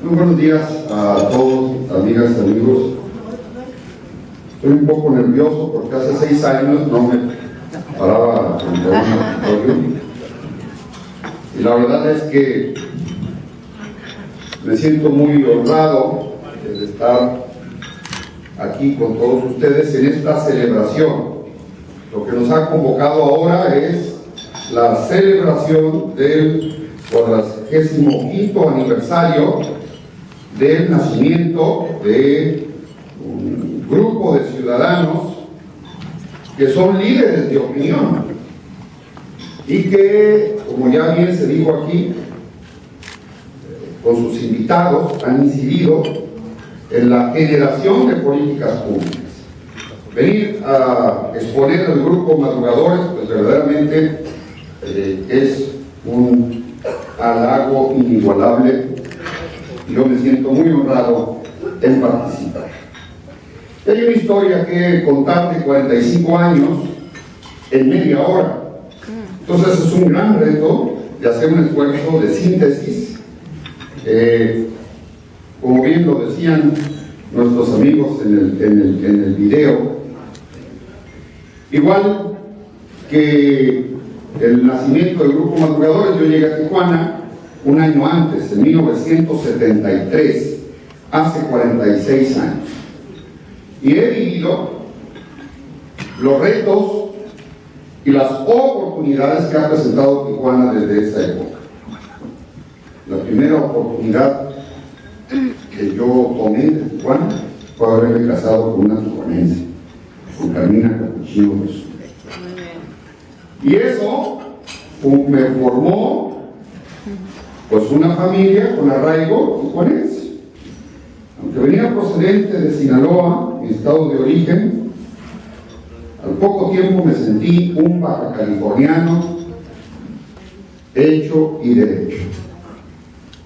Muy buenos días a todos, amigas y amigos. Estoy un poco nervioso porque hace 6 años no me paraba frente a un auditorio. Y la verdad es que me siento muy honrado de estar aquí con todos ustedes en esta celebración. Lo que nos ha convocado ahora es la celebración del 45º aniversario del nacimiento de un grupo de ciudadanos que son líderes de opinión y que, como ya bien se dijo aquí, con sus invitados han incidido en la generación de políticas públicas. Venir a exponer al grupo Madrugadores, pues verdaderamente es un halago inigualable. Yo me siento muy honrado en participar. Hay una historia que contar de 45 años en media hora. Entonces es un gran reto de hacer un esfuerzo de síntesis. Como bien lo decían nuestros amigos en el video, igual que el nacimiento del grupo Madrugadores, yo llegué a Tijuana un año antes, en 1973, hace 46 años. Y he vivido los retos y las oportunidades que ha presentado Tijuana desde esa época. La primera oportunidad que yo tomé de Tijuana fue haberme casado con una tijuanense, con Carmina Capuchino Jesús. Y eso me formó pues una familia con arraigo tijuanense. Aunque venía procedente de Sinaloa, mi estado de origen, al poco tiempo me sentí un baja californiano hecho y derecho.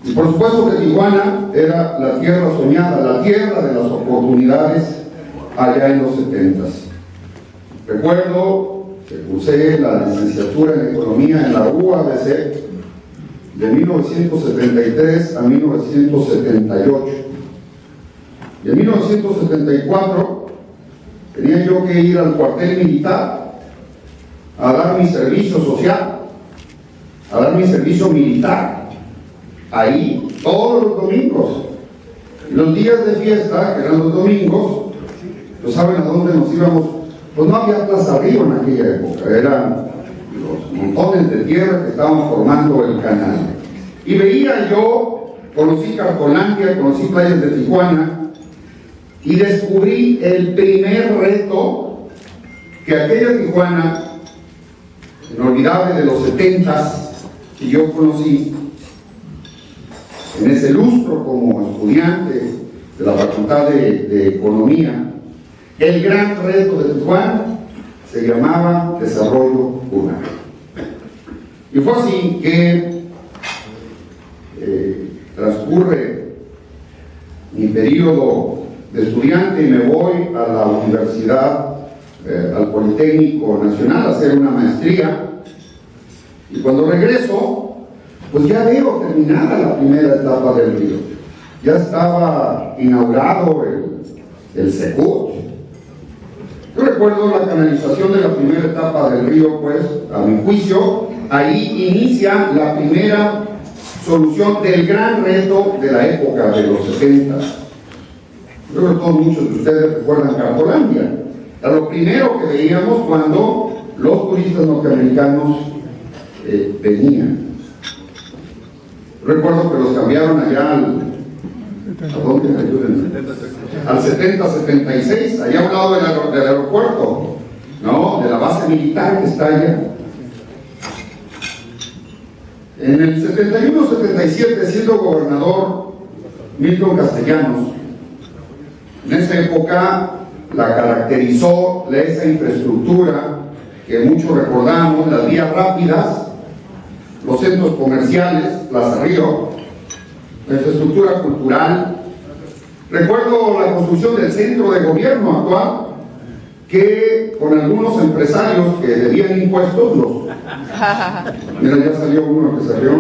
Y por supuesto que Tijuana era la tierra soñada, la tierra de las oportunidades allá en los 70s. Recuerdo que cursé la licenciatura en Economía en la UABC de 1973 a 1978. Y en 1974 tenía yo que ir al cuartel militar a dar mi servicio social, a dar mi servicio militar, ahí todos los domingos. Y los días de fiesta, que eran los domingos, pues ¿saben a dónde nos íbamos? Pues no había Plaza Río en aquella época, eran los montones de tierra que estaban formando el canal. Y veía yo, conocí Cartolandia, conocí playas de Tijuana, y descubrí el primer reto que aquella Tijuana inolvidable de los 70s que yo conocí en ese lustro como estudiante de la Facultad de Economía. El gran reto de Tijuana se llamaba desarrollo urbano. Y fue así que transcurre mi periodo de estudiante y me voy a la universidad, al Politécnico Nacional, a hacer una maestría. Y cuando regreso, pues ya veo terminada la primera etapa del río. Ya estaba inaugurado el Secut. Yo recuerdo la canalización de la primera etapa del río, pues, a mi juicio, ahí inicia la primera solución del gran reto de la época de los 70. Yo creo que todos muchos de ustedes recuerdan Cartolandia. Era lo primero que veíamos cuando los turistas norteamericanos venían. Recuerdo que los cambiaron allá ¿a dónde? Ayúdenme. Al 70-76, allá a un lado del aeropuerto, ¿no? De la base militar que está allá. En el 71-77, siendo gobernador Milton Castellanos, en esa época la caracterizó esa infraestructura que muchos recordamos, las vías rápidas, los centros comerciales, Plaza Río, la infraestructura cultural. Recuerdo la construcción del centro de gobierno actual, que con algunos empresarios que debían impuestos, mira, ya salió uno que salió.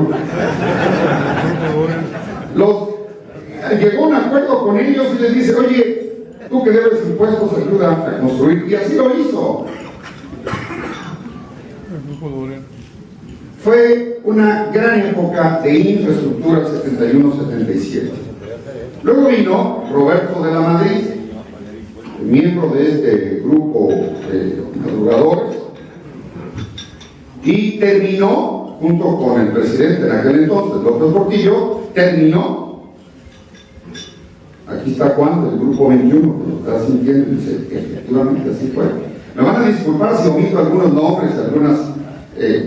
Llegó a un acuerdo con ellos y les dice, oye, tú que debes impuestos, ayuda a construir, y así lo hizo. Fue una gran época de infraestructura 71-77. Luego vino Roberto de la Madrid, miembro de este grupo de madrugadores, y terminó, junto con el presidente en aquel entonces, López Portillo, aquí está Juan del grupo 21, que lo está sintiendo, y dice, efectivamente así fue. Me van a disculpar si omito algunos nombres,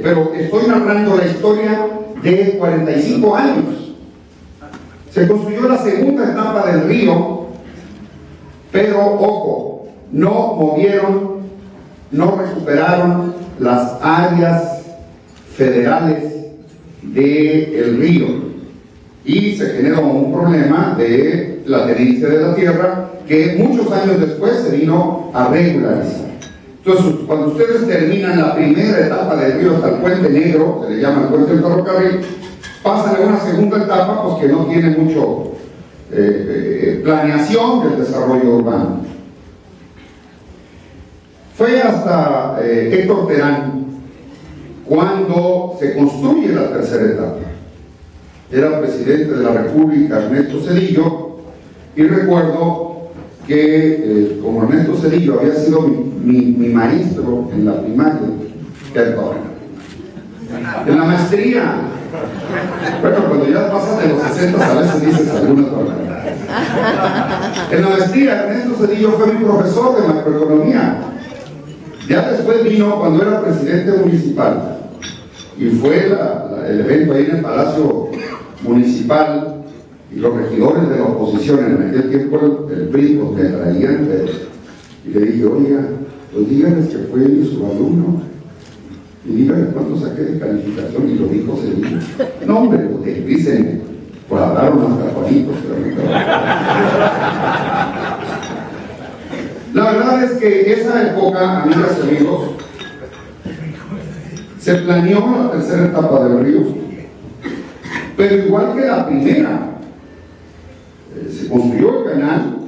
pero estoy narrando la historia de 45 años. Se construyó la segunda etapa del río, pero ojo, no movieron, no recuperaron las áreas federales del río, y se generó un problema de la tenencia de la tierra que muchos años después se vino a regularizar. Entonces, cuando ustedes terminan la primera etapa del río hasta el Puente Negro, se le llama el Puente del Ferrocarril, pasan a una segunda etapa pues que no tiene mucho planeación del desarrollo urbano. Fue hasta Héctor Terán cuando se construye la tercera etapa. Era presidente de la República Ernesto Zedillo, y recuerdo que como Ernesto Zedillo había sido mi maestro en la primaria, en la maestría, bueno, cuando ya pasas de los 60 a veces dices algunas barbaridades. En la maestría Ernesto Zedillo fue mi profesor de macroeconomía. Ya después vino cuando era presidente municipal, y fue el evento ahí en el Palacio Municipal, y los regidores de la oposición en aquel tiempo, el PRI, pues me traían, y le dije, oiga, pues díganles que fue su alumno, y díganle cuánto saqué de calificación, y lo dijo Zedillo. No, hombre, pues dicen, pues hablaron hasta Juanitos, pero la verdad es que esa época, amigas y amigos, se planeó la tercera etapa del río, pero igual que la primera, se construyó el canal,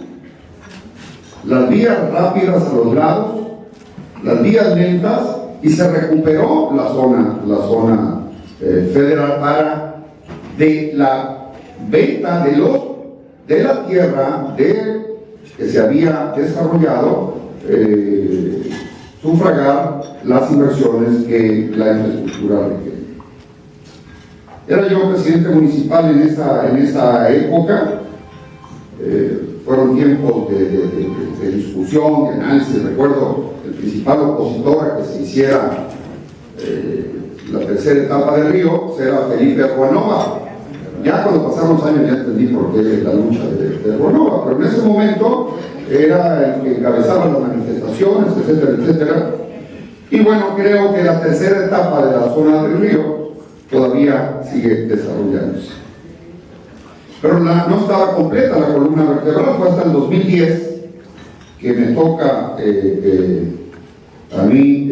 las vías rápidas a los lados, las vías lentas, y se recuperó la zona federal para de la venta de la tierra que se había desarrollado, sufragar las inversiones que la infraestructura requiere. Era yo presidente municipal en esa época. Fueron tiempos de discusión, de análisis. Recuerdo el principal opositor a que se hiciera la tercera etapa del río era Felipe Ruanova. Ya cuando pasaron los años ya entendí por qué la lucha de Ruanova, pero en ese momento era el que encabezaba las manifestaciones, etcétera, etcétera. Y bueno, creo que la tercera etapa de la zona del río todavía sigue desarrollándose. Pero no estaba completa la columna vertebral. Fue hasta el 2010 que me toca a mí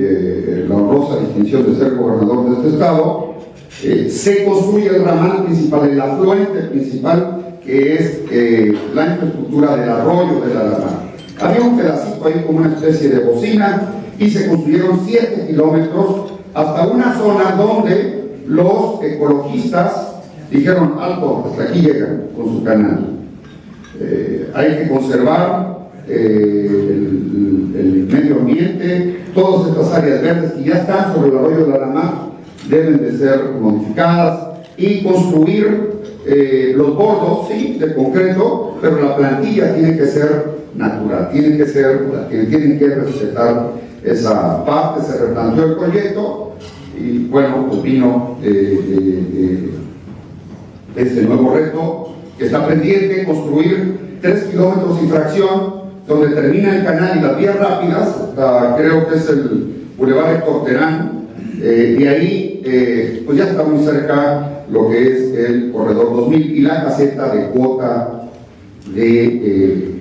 la honrosa distinción de ser gobernador de este estado. Se construye el ramal principal, el afluente principal, que es la infraestructura del arroyo de la Alamar. Había un pedacito ahí como una especie de bocina, y se construyeron 7 kilómetros hasta una zona donde los ecologistas dijeron, alto, hasta aquí llegan con su canal. Hay que conservar el medio ambiente, todas estas áreas verdes que ya están sobre el arroyo de la Alamar deben de ser modificadas, y construir los bordos, sí, de concreto, pero la plantilla tiene que ser natural, tienen que respetar esa parte. Se replanteó el proyecto, y bueno, pues vino ese nuevo reto que está pendiente: construir 3 kilómetros y fracción, donde termina el canal y las vías rápidas, hasta, creo que es el Boulevard Héctor Terán. De ahí, pues ya está muy cerca lo que es el Corredor 2000 y la caseta de cuota de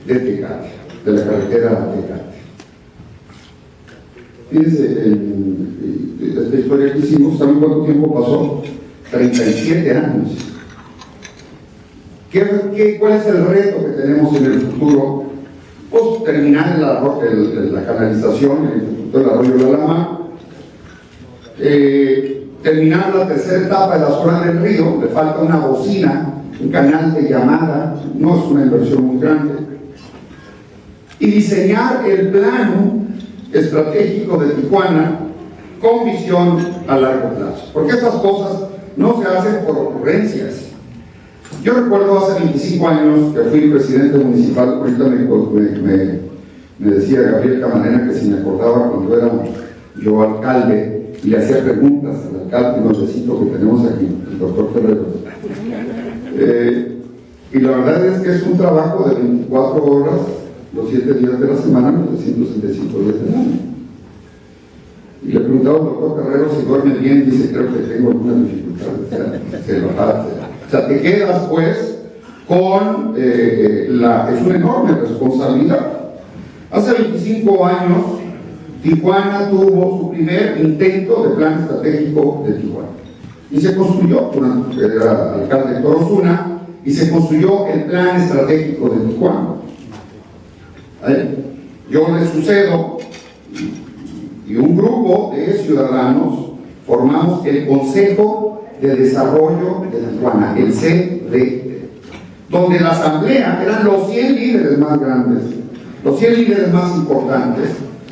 Tecate, de la carretera Tecate. Fíjense, esta historia que hicimos, ¿saben cuánto tiempo pasó? 37 años. ¿Cuál es el reto que tenemos en el futuro? Pues terminar la canalización, el Instituto del Arroyo de Lama, terminar la tercera etapa de la zona del río, le falta una bocina, un canal de llamada, no es una inversión muy grande, y diseñar el plano estratégico de Tijuana con visión a largo plazo, porque estas cosas no se hacen por ocurrencias. Yo recuerdo hace 25 años que fui presidente municipal. Ahorita me decía Gabriel Camarena que si me acordaba cuando era yo alcalde y le hacía preguntas al alcalde nuevecito que tenemos aquí, el doctor Ferreros. Y la verdad es que es un trabajo de 24 horas, los 7 días de la semana, los 365 días del año. Y le preguntaba al doctor Ferreros si duerme bien, dice, creo que tengo algunas dificultades. Se lo hace. O sea, te quedas pues con es una enorme responsabilidad. Hace 25 años Tijuana tuvo su primer intento de plan estratégico de Tijuana y se construyó, era alcalde Héctor Osuna, y se construyó el plan estratégico de Tijuana. Yo le sucedo y un grupo de ciudadanos formamos el Consejo de Desarrollo de Tijuana, el CD, donde la asamblea eran los 100 líderes más grandes, los 100 líderes más importantes,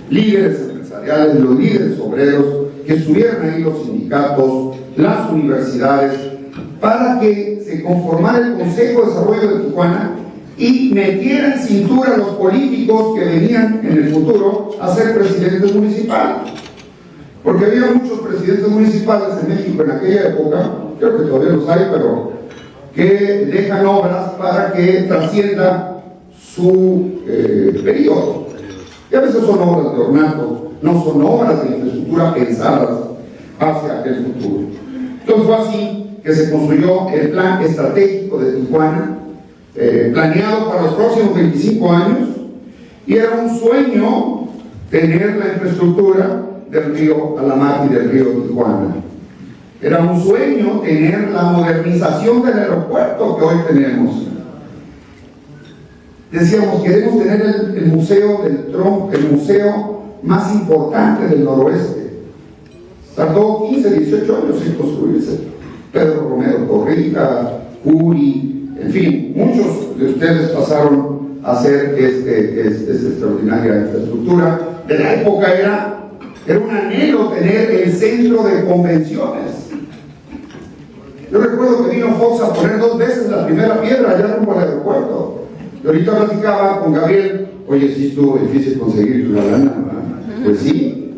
líderes empresariales, los líderes obreros, que estuvieran ahí los sindicatos, las universidades, para que se conformara el Consejo de Desarrollo de Tijuana y metieran cintura a los políticos que venían en el futuro a ser presidentes municipales. Porque había muchos presidentes municipales en México en aquella época, creo que todavía los hay, pero que dejan obras para que trascienda su periodo. Y a veces son obras de ornato, no son obras de infraestructura pensadas hacia el futuro. Entonces fue así que se construyó el plan estratégico de Tijuana, planeado para los próximos 25 años, y era un sueño tener la infraestructura del río Alamar y del río Tijuana. Era un sueño tener la modernización del aeropuerto que hoy tenemos. Decíamos, queremos tener el museo del Tronco, el museo más importante del noroeste. Tardó 15, 18 años en construirse. Pedro Romero Torrica, Curi, en fin, muchos de ustedes pasaron a hacer esta extraordinaria infraestructura. De la época era un anhelo tener el centro de convenciones. Yo recuerdo que vino Fox a poner 2 veces la primera piedra allá rumbo al aeropuerto. Y ahorita platicaba con Gabriel, oye, sí estuvo difícil conseguir la lana, ¿verdad? Pues sí,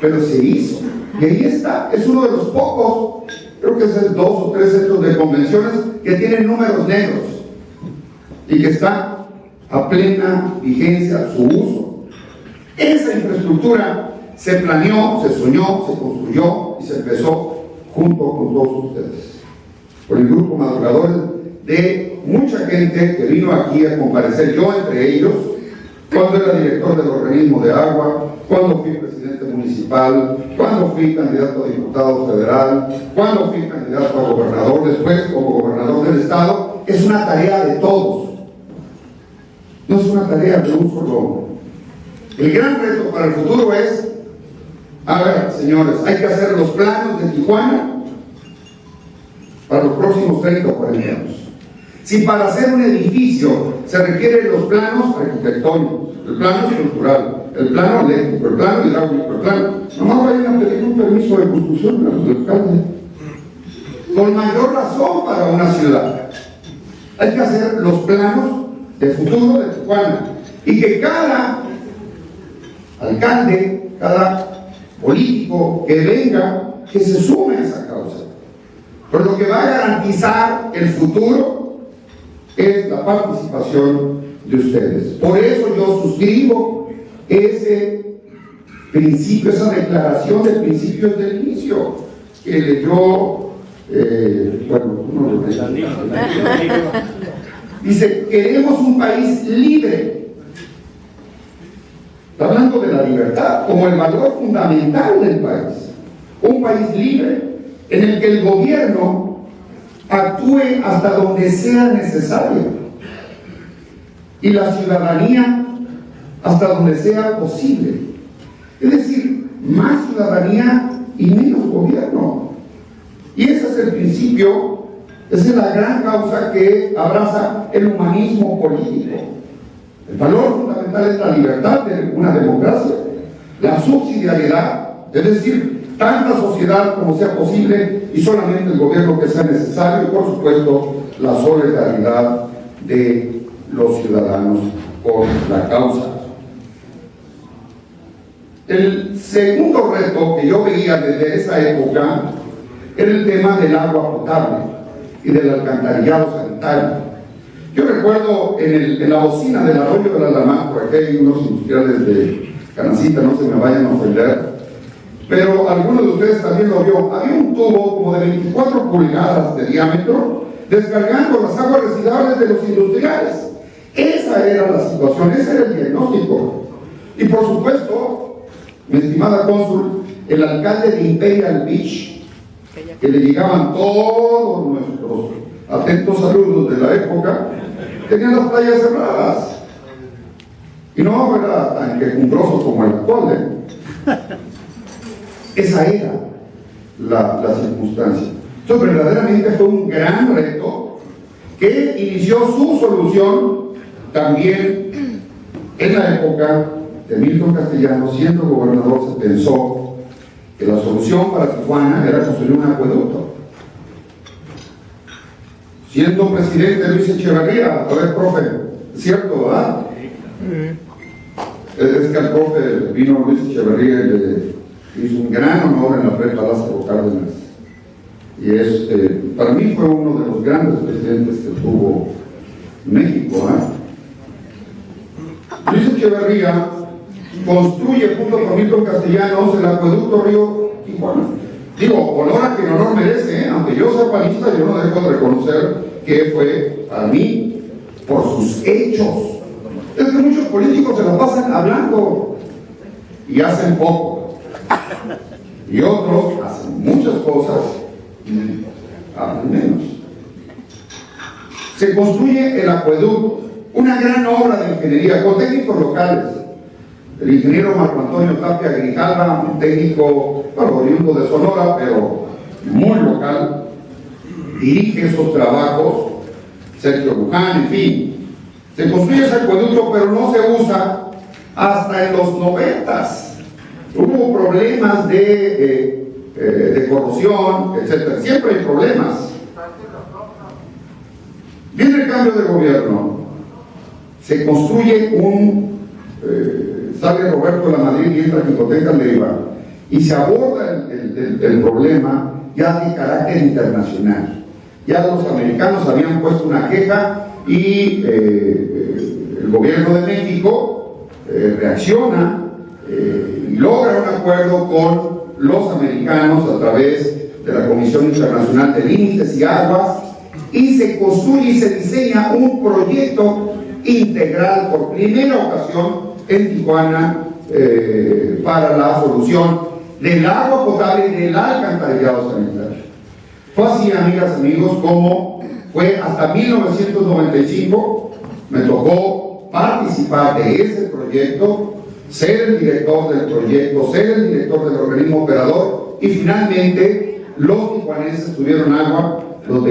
pero se hizo. Y ahí está, es uno de los pocos, creo que es el 2 o 3 centros de convenciones que tienen números negros y que está a plena vigencia su uso. Esa infraestructura se planeó, se soñó, se construyó y se empezó junto con todos ustedes, con el grupo madrugadores de mucha gente que vino aquí a comparecer, yo entre ellos, cuando era director del organismo de agua, cuando fui presidente municipal, cuando fui candidato a diputado federal, cuando fui candidato a gobernador, después como gobernador del estado. Es una tarea de todos, no es una tarea de un solo hombre. El gran reto para el futuro es, a ver, señores, hay que hacer los planos de Tijuana para los próximos 30 o 40 años. Si para hacer un edificio se requieren los planos arquitectónicos, el plano estructural, el plano eléctrico, el plano hidráulico, el plano, nomás vayan a pedir un permiso de construcción al alcalde. Con mayor razón para una ciudad. Hay que hacer los planos de futuro de Tijuana y que cada alcalde, cada político que venga, que se sume a esa causa. Pero lo que va a garantizar el futuro es la participación de ustedes. Por eso yo suscribo ese principio, esa declaración de principios del inicio que leyó, uno dice, queremos un país libre. Está hablando de la libertad como el valor fundamental del país. Un país libre en el que el gobierno actúe hasta donde sea necesario y la ciudadanía hasta donde sea posible. Es decir, más ciudadanía y menos gobierno. Y ese es el principio, esa es la gran causa que abraza el humanismo político. El valor fundamental es la libertad de una democracia, la subsidiariedad, es decir, tanta sociedad como sea posible y solamente el gobierno que sea necesario, y por supuesto la solidaridad de los ciudadanos por la causa. El segundo reto que yo veía desde esa época era el tema del agua potable y del alcantarillado sanitario. Yo recuerdo en la bocina del arroyo de la Alamán, por aquí hay unos industriales de Canacita, no se me vayan a ofender, pero algunos de ustedes también lo vio. Había un tubo como de 24 pulgadas de diámetro descargando las aguas residuales de los industriales. Esa era la situación, ese era el diagnóstico. Y por supuesto, mi estimada cónsul, el alcalde de Imperial Beach, que le llegaban todos nuestros atentos saludos de la época, tenía las playas cerradas. Y no era tan quejumbroso como el actual, Esa era la circunstancia. Entonces, verdaderamente fue un gran reto que inició su solución también en la época de Milton Castellanos. Siendo gobernador, se pensó que la solución para Tijuana era construir un acueducto. Siendo presidente Luis Echeverría, a ver, profe, ¿cierto, verdad? Es que al profe vino Luis Echeverría y le hizo un gran honor en la prepa Lázaro Cárdenas. Y para mí fue uno de los grandes presidentes que tuvo México. Luis Echeverría construye junto con Milton Castellanos el acueducto Río Tijuana. Digo, honor a quien honor merece, aunque yo sea panista, yo no dejo de reconocer que fue, para mí, por sus hechos. Es que muchos políticos se la pasan hablando y hacen poco, y otros hacen muchas cosas y hablan menos. Se construye el acueducto, una gran obra de ingeniería con técnicos locales. El ingeniero Marco Antonio Tapia Grijalva, un técnico, bueno, oriundo de Sonora, pero muy local, dirige esos trabajos. Sergio Luján, en fin. Se construye ese acueducto, pero no se usa hasta en los 90s. Hubo problemas de corrosión, etc. Siempre hay problemas. Viene el cambio de gobierno. Se construye sale Roberto de la Madrid y entra Jicoteca Leiva, y se aborda el problema ya de carácter internacional. Ya los americanos habían puesto una queja y el gobierno de México reacciona y logra un acuerdo con los americanos a través de la Comisión Internacional de Límites y Aguas, y se construye y se diseña un proyecto integral por primera ocasión en Tijuana para la solución del agua potable y del alcantarillado sanitario. Fue así, amigas y amigos, como fue hasta 1995. Me tocó participar de ese proyecto, ser el director del proyecto, ser el director del organismo operador, y finalmente los tijuanenses tuvieron agua las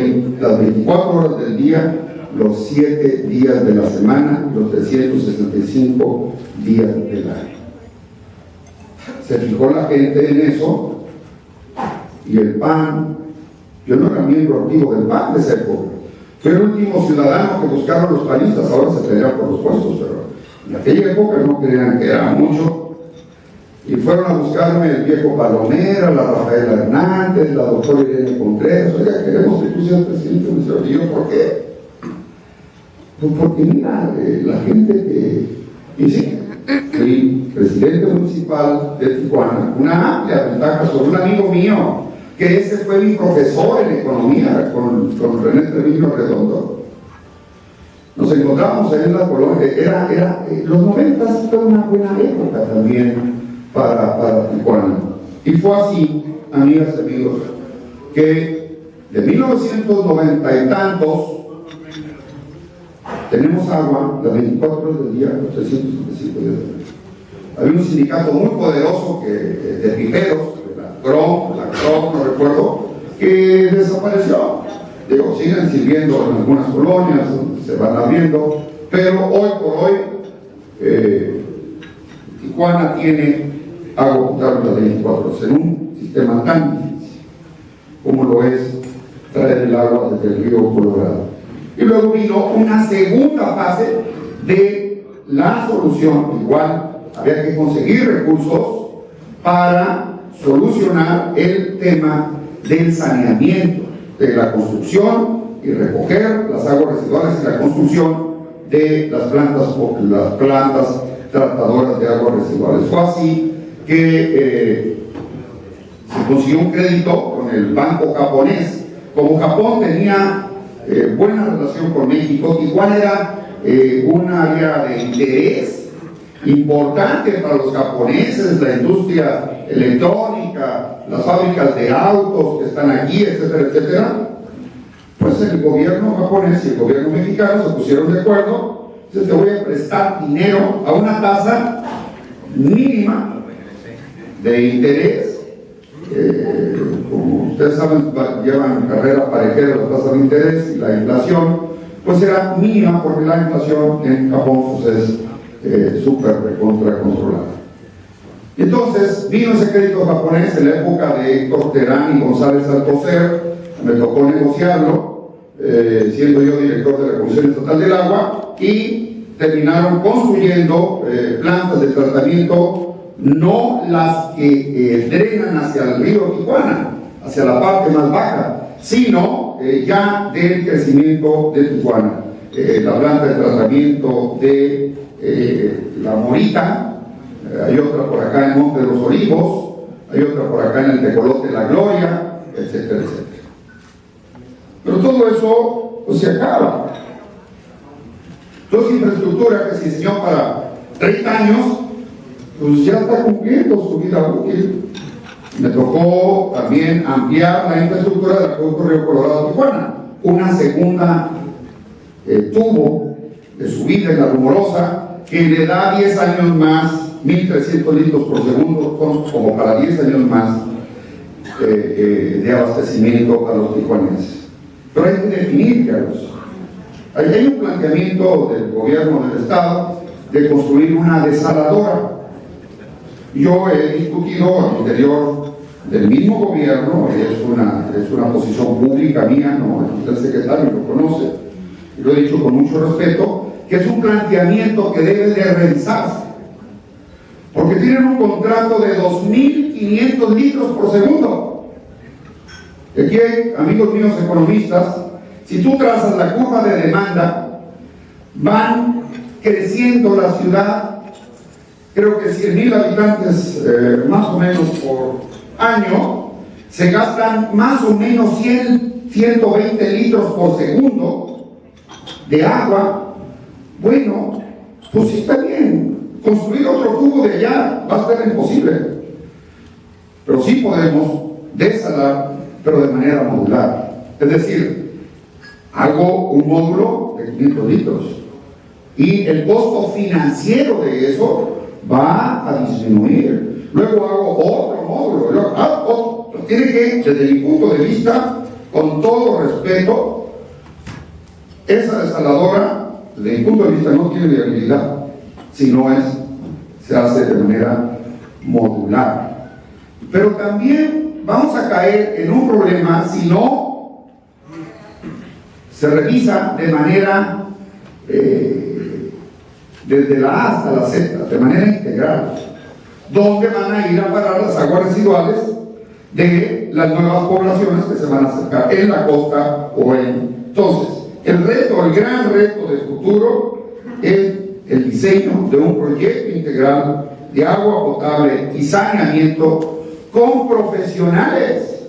24 horas del día, los 7 días de la semana, los 365 días del año. Se fijó la gente en eso, y el PAN, yo no era miembro activo del PAN de esa época, fui el último ciudadano que buscaron los panistas. Ahora se pelean por los puestos, pero en aquella época no creían que era mucho, y fueron a buscarme el viejo Palomera, la Rafaela Hernández, la doctora Irene Contreras. Oiga, queremos que tú seas presidente municipal. ¿Y yo por qué? Pues porque mira, la gente que... Y sí, fui presidente municipal de Tijuana, una amplia ventaja sobre un amigo mío, que ese fue mi profesor en economía, con René Treviño Redondo. Nos encontramos ahí en la colonia. Los 90 fue una buena época también para Tijuana. Y fue así, amigas y amigos, que De 1990 y tantos, tenemos agua las 24 horas del día, los 365 días del año. Había un sindicato muy poderoso de piperos, la CROM, no recuerdo, que desapareció. Digo, siguen sirviendo en algunas colonias, se van abriendo, pero hoy por hoy Tijuana tiene agua potable las 24 horas en un sistema tan difícil como lo es traer el agua desde el río Colorado. Y luego vino una segunda fase de la solución. Igual había que conseguir recursos para solucionar el tema del saneamiento, de la construcción y recoger las aguas residuales y la construcción de las plantas tratadoras de aguas residuales. Fue así que se consiguió un crédito con el banco japonés. Como Japón tenía buena relación con México, Tijuana era un área de interés importante para los japoneses, la industria electrónica, las fábricas de autos que están aquí, etcétera, etcétera. Pues el gobierno japonés y el gobierno mexicano se pusieron de acuerdo. Entonces te voy a prestar dinero a una tasa mínima de interés. Como ustedes saben, llevan carrera parejera las tasas de interés y la inflación, pues era mínima porque la inflación en Japón pues, es súper recontra controlada. Entonces vino ese crédito japonés en la época de Héctor Terán y González Alcocer. Me tocó negociarlo, siendo yo director de la Comisión Estatal del Agua, y terminaron construyendo plantas de tratamiento, no las que drenan hacia el río Tijuana, hacia la parte más baja, sino ya del crecimiento de Tijuana. La planta de tratamiento de La Morita, hay otra por acá en Monte de los Olivos, hay otra por acá en el Tecolote La Gloria, etcétera, etcétera. Pero todo eso pues, se acaba. Toda infraestructura que se diseñó para 30 años, pues ya está cumpliendo su vida útil. Me tocó también ampliar la infraestructura del acueducto Río Colorado-Tijuana, una segunda tubo de subida en la Rumorosa que le da 10 años más, 1.300 litros por segundo, como para 10 años más de abastecimiento a los tijuanenses. Pero hay que definir, Carlos. Hay un planteamiento del gobierno del estado de construir una desaladora. Yo he discutido al interior del mismo gobierno, es una posición pública mía, no el secretario lo conoce, y lo he dicho con mucho respeto, que es un planteamiento que debe de revisarse, porque tienen un contrato de 2.500 litros por segundo. Aquí hay amigos míos economistas, si tú trazas la curva de demanda, van creciendo la ciudad, creo que 100,000 habitantes más o menos por año, se gastan más o menos 120 litros por segundo de agua. Bueno, pues está bien, construir otro tubo de allá va a estar imposible, pero sí podemos desalar, pero de manera modular. Es decir, hago un módulo de 500 litros y el costo financiero de eso va a disminuir. Luego hago otro módulo, otro. Tiene que, desde mi punto de vista, con todo respeto, esa desaladora, desde mi punto de vista, no tiene viabilidad si no se hace de manera modular. Pero también vamos a caer en un problema si no se revisa de manera desde la A hasta la Z, de manera integral, dónde van a ir a parar las aguas residuales de las nuevas poblaciones que se van a acercar en la costa o en... Entonces, el gran reto del futuro es el diseño de un proyecto integral de agua potable y saneamiento con profesionales.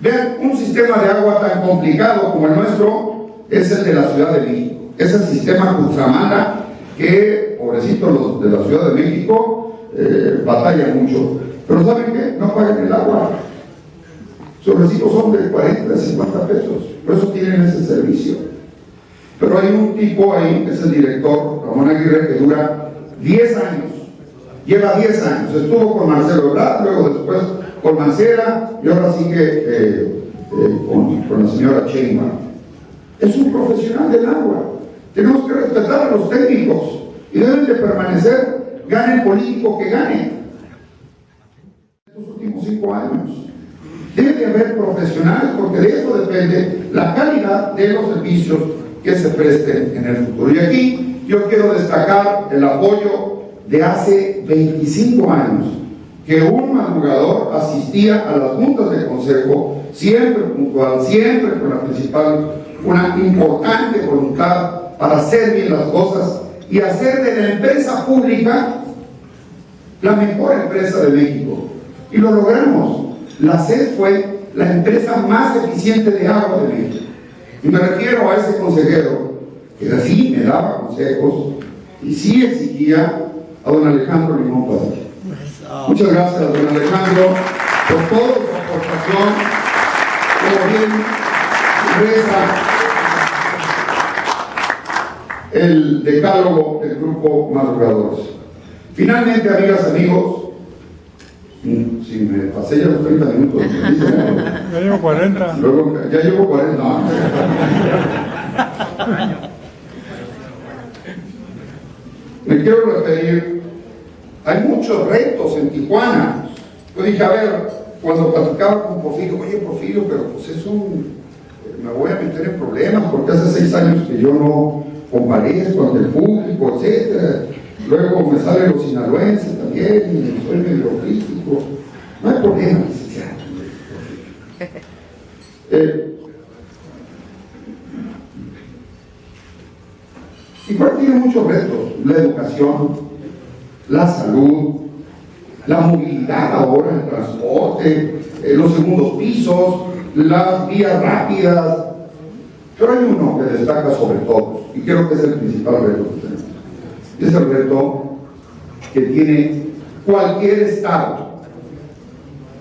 Vean, un sistema de agua tan complicado como el nuestro es el de la Ciudad de México. Es el sistema Cutzamala que, pobrecitos los de la Ciudad de México, batallan mucho. Pero ¿saben qué? No pagan el agua. Sus recibos son de 40, de 50 pesos. Por eso tienen ese servicio. Pero hay un tipo ahí, que es el director, Ramón Aguirre, que dura 10 años. Lleva 10 años. Estuvo con Marcelo Ebrard, luego después con Mancera, y ahora sigue con la señora Sheinbaum. Es un profesional del agua. Tenemos que respetar a los técnicos y deben de permanecer, gane el político que gane. Estos últimos 5 años debe de haber profesionales, porque de eso depende la calidad de los servicios que se presten en el futuro. Y aquí yo quiero destacar el apoyo de hace 25 años, que un madrugador asistía a las juntas de consejo, siempre puntual, siempre con la principal, una importante voluntad para hacer bien las cosas y hacer de la empresa pública la mejor empresa de México. Y lo logramos. La SED fue la empresa más eficiente de agua de México. Y me refiero a ese consejero que así me daba consejos y sí exigía a don Alejandro Limón Padilla. Muchas gracias, don Alejandro, por toda su aportación. Como bien reza el decálogo del grupo Madrugadores. Finalmente, amigas, amigos, si me pasé ya los 30 minutos, ya llevo 40. Luego, ya llevo 40. No. Me quiero referir, hay muchos retos en Tijuana. Yo dije, a ver, cuando platicaba con Porfirio, oye Porfirio, pero pues es me voy a meter en problemas porque hace 6 años que yo no comparezco ante el público, etcétera. Luego me salen los sinaloenses también, y soy medio crítico. No hay problema, licenciado. Igual tiene muchos retos: la educación, la salud, la movilidad ahora, el transporte, los segundos pisos, las vías rápidas. Pero hay uno que destaca sobre todos, y creo que es el principal reto que tenemos. Es el reto que tiene cualquier estado: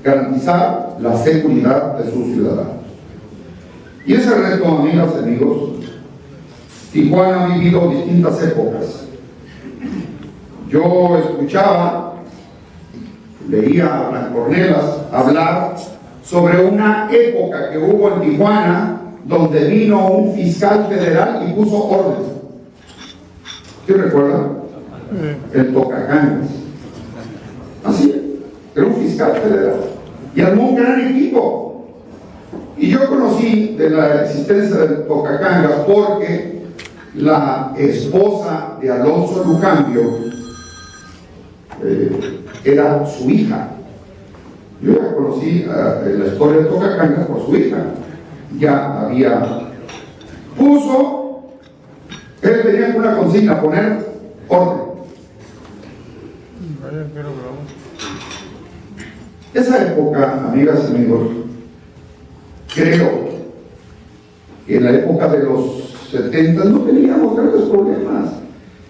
garantizar la seguridad de sus ciudadanos. Y ese reto, amigas y amigos, Tijuana ha vivido distintas épocas. Yo escuchaba, leía a Blanco Ornelas hablar sobre una época que hubo en Tijuana donde vino un fiscal federal y puso orden. ¿Sí recuerdan? El Tocacangas. Así, era un fiscal federal. Y armó un gran equipo. Y yo conocí de la existencia del Tocacangas porque la esposa de Alonso Lucambio era su hija. Yo ya conocí la historia del Tocacangas por su hija. Ya había él tenía una consigna: poner orden. Esa época, amigas y amigos, creo que en la época de los 70 no teníamos grandes problemas.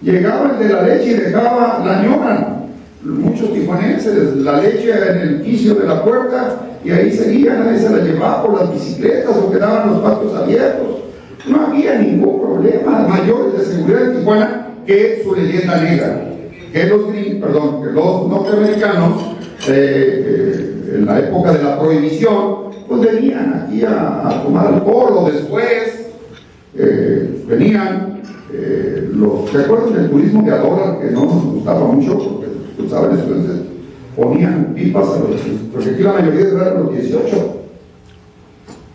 Llegaba el de la leche y dejaba la ñora. Muchos tijuanenses, la leche en el quicio de la puerta, y ahí seguían, nadie se la llevaba por las bicicletas o quedaban los patios abiertos. No había ningún problema mayor de seguridad en Tijuana que su leyenda negra, que los norteamericanos en la época de la prohibición pues venían aquí a tomar alcohol, o después venían ¿se acuerdan del turismo de Adora, que no nos gustaba mucho porque usaban entonces ponían pipas porque aquí la mayoría eran los 18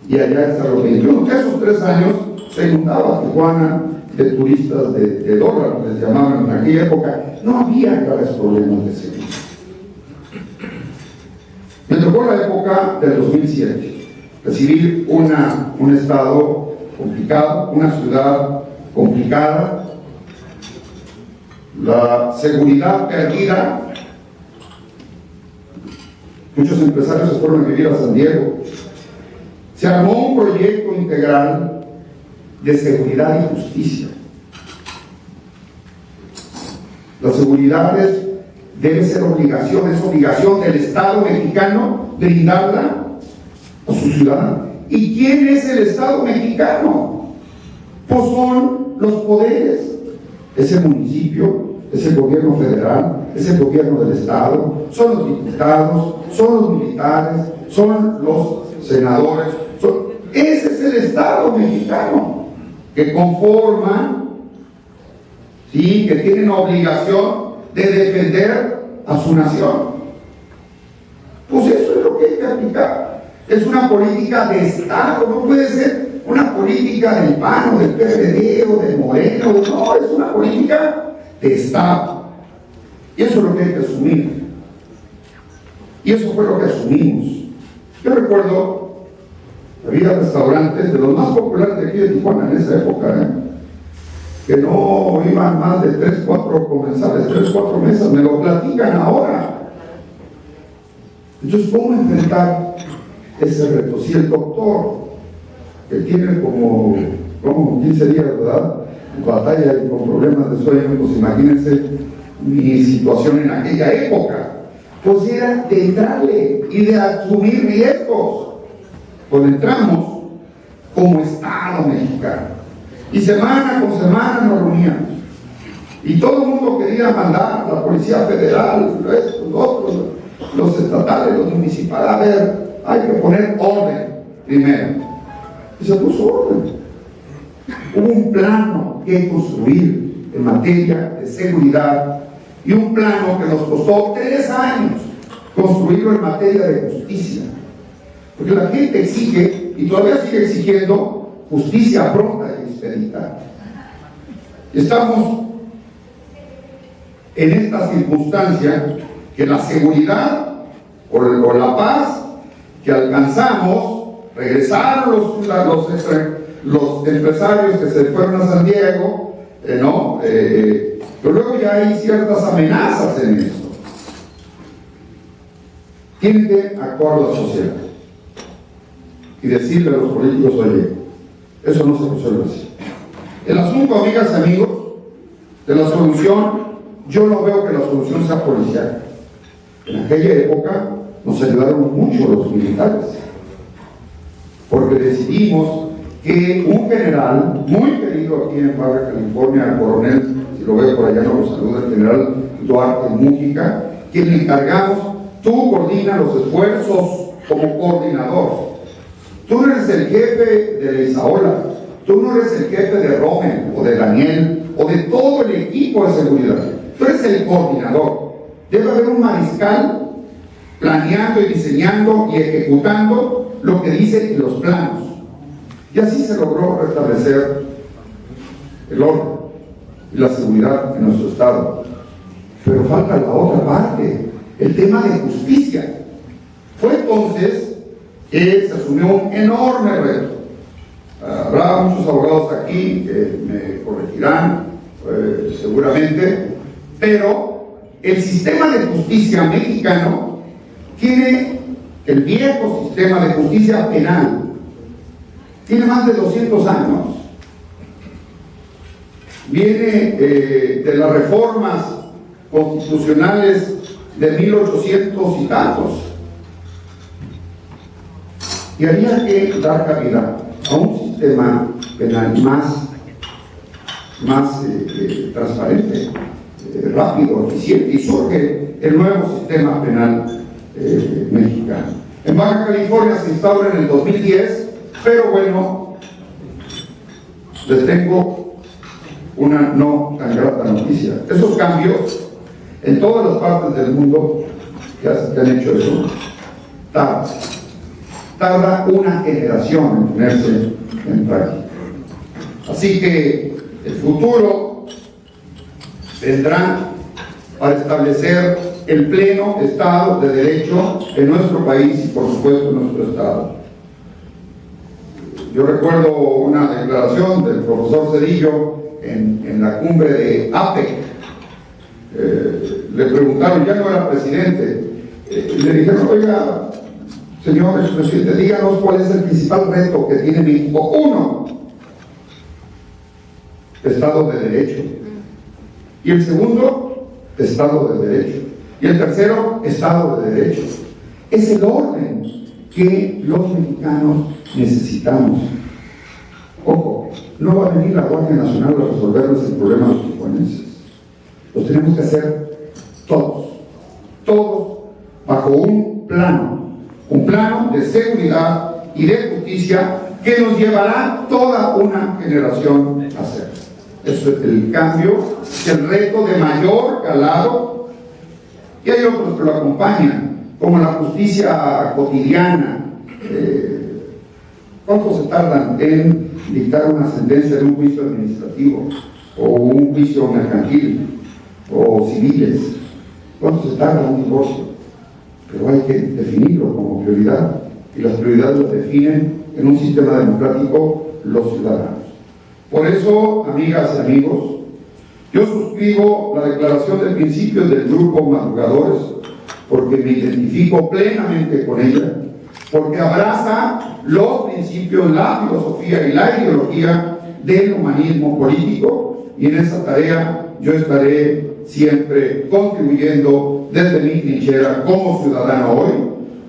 y allá hasta los 21, que esos 3 años se inundaba Tijuana de turistas de dólar, les llamaban en aquella época. No había graves problemas de seguridad. Me tocó la época del 2007, recibir un estado complicado, una ciudad complicada, la seguridad perdida. Muchos empresarios se fueron a vivir a San Diego. Se armó un proyecto integral de seguridad y justicia. La seguridad debe ser obligación, es obligación del Estado mexicano brindarla a sus sus ciudadanos. ¿Y quién es el Estado mexicano? Pues son los poderes. Es el municipio, es el gobierno federal, es el gobierno del Estado, son los diputados, son los militares, son los senadores. Ese es el Estado mexicano que conforman, ¿sí?, que tienen obligación de defender a su nación. Pues eso es lo que hay que aplicar. Es una política de Estado, no puede ser una política del PAN o del PRD o del Moreno, no, es una política de Estado. Y eso es lo que hay que asumir. Y eso fue lo que asumimos. Yo recuerdo, había restaurantes de los más populares de aquí de Tijuana en esa época, que no iban más de 3, 4 comensales, 3, 4 mesas, me lo platican ahora. Entonces, ¿cómo enfrentar ese reto? Si el doctor, que tiene como 15 días, ¿verdad?, batalla y con problemas de sueño, pues imagínense mi situación en aquella época, pues era de entrarle y de asumir riesgos. Pues entramos como Estado mexicano y semana con semana nos reuníamos y todo el mundo quería mandar a la Policía Federal, estos, los otros, los estatales, los municipales. A ver, hay que poner orden primero, y se puso orden. Hubo un plano que construir en materia de seguridad y un plano que nos costó 3 años construirlo en materia de justicia, porque la gente exige y todavía sigue exigiendo justicia pronta y expedita. Estamos en esta circunstancia que la seguridad o la paz que alcanzamos, regresaron los empresarios que se fueron a San Diego, pero luego ya hay ciertas amenazas en esto. Tiene que actuar la sociedad y decirle a los políticos: oye, eso no se resuelve así. El asunto, amigas y amigos, de la solución, yo no veo que la solución sea policial. En aquella época nos ayudaron mucho los militares, porque decidimos que un general muy querido aquí en Baja California, el coronel, si lo veo por allá no lo saluda, el general Duarte Mújica, quien le encargamos: tú coordinas los esfuerzos como coordinador. Tú no eres el jefe de la Isaola, tú no eres el jefe de Rommel o de Daniel o de todo el equipo de seguridad. Tú eres el coordinador. Debe haber un mariscal planeando y diseñando y ejecutando lo que dicen los planos. Y así se logró restablecer el orden y la seguridad en nuestro estado. Pero falta la otra parte, el tema de justicia. Fue entonces que se asumió un enorme reto. Habrá muchos abogados aquí que me corregirán, seguramente, pero el sistema de justicia mexicano tiene el viejo sistema de justicia penal. Tiene más de 200 años. Viene de las reformas constitucionales de 1800 y tantos. Y había que dar cabida a un sistema penal más transparente, rápido, eficiente, y surge el nuevo sistema penal mexicano. En Baja California se instaura en el 2010, pero bueno, les tengo una no tan grata noticia. Esos cambios en todas las partes del mundo que han hecho eso, tarda una generación en ponerse en práctica. Así que el futuro vendrá para establecer el pleno Estado de Derecho en nuestro país y por supuesto en nuestro Estado. Yo recuerdo una declaración del profesor Cedillo en la cumbre de APEC. Le preguntaron, ya no era presidente, le dijeron: oiga, señor expresidente, díganos cuál es el principal reto que tiene México. 1, Estado de Derecho. Y el segundo, Estado de Derecho. Y el tercero, Estado de Derecho. Es el orden que los mexicanos necesitamos. Ojo, no va a venir la Guardia Nacional a resolverles el problema a los tijuanenses. Los tenemos que hacer todos, bajo un plano de seguridad y de justicia que nos llevará toda una generación a hacer. Eso es el cambio, el reto de mayor calado, y hay otros que lo acompañan, como la justicia cotidiana. ¿Cuánto se tardan en dictar una sentencia de un juicio administrativo o un juicio mercantil o civiles? ¿Cuánto se tarda un divorcio? Pero hay que definirlo como prioridad, y las prioridades las definen en un sistema democrático los ciudadanos. Por eso, amigas y amigos, yo suscribo la declaración de principios del Grupo Madrugadores, porque me identifico plenamente con ella, porque abraza los principios, la filosofía y la ideología del humanismo político, y en esa tarea yo estaré siempre contribuyendo desde mi trinchera como ciudadano hoy,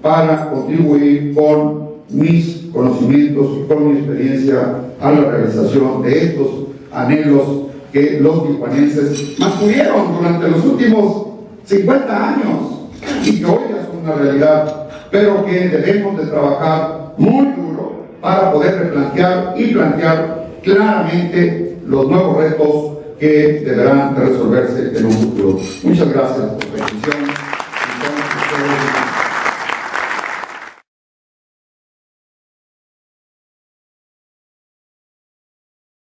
para contribuir con mis conocimientos y con mi experiencia a la realización de estos anhelos que los tijuanenses mantuvieron durante los últimos 50 años y que hoy ya son una realidad, pero que debemos de trabajar muy duro para poder replantear y plantear claramente los nuevos retos que deberán de resolverse en un futuro. Muchas gracias por su atención.